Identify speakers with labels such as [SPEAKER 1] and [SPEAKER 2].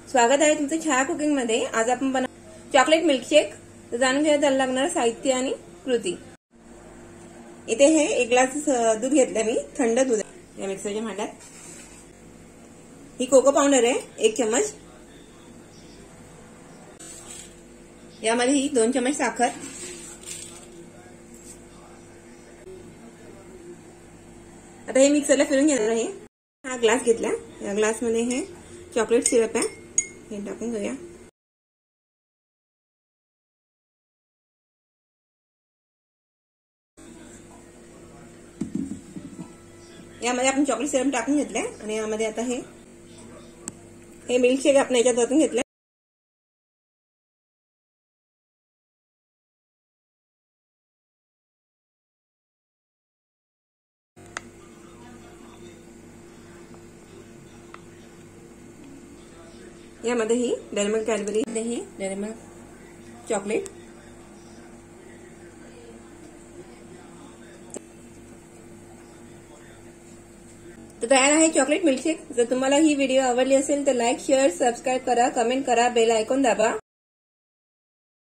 [SPEAKER 1] स्वागत आहे तुमचं छाया कुकिंग मध्ये। आज आपण बनवू चॉकलेट मिल्कशेक। तर जाणून घेऊया त्याला लागणारं साहित्य आणि कृती। इथे हे 1 ग्लास दूध घेतलं मी, थंड दूध या मिक्सरच्या भांड्यात। ही कोको पावडर आहे 1 चम्मच। यामध्ये ही 2 चम्मच साखर। आता हे मिक्सरला फिरून घेणार आहे। हा ग्लास घेतला, या ग्लास मध्ये हे चॉकलेट सिरप आहे, हे टाकून घेऊया। यामध्ये आपण चॉकलेट सिरप टाकून घेतले आणि यामध्ये आता हे मिल्कशेक आपण याच्यात ओतून घेतले। यामध्ये ही डेअरी मिल्क कॅडबरी, ही डेअरी मिल्क चॉकलेट। तर तयार आहे चॉकलेट मिल्कशेक। जर तुम्हाला ही व्हिडिओ आवडली असेल तर लाईक, शेअर, सबस्क्राईब करा, कमेंट करा, बेल आयकॉन दाबा।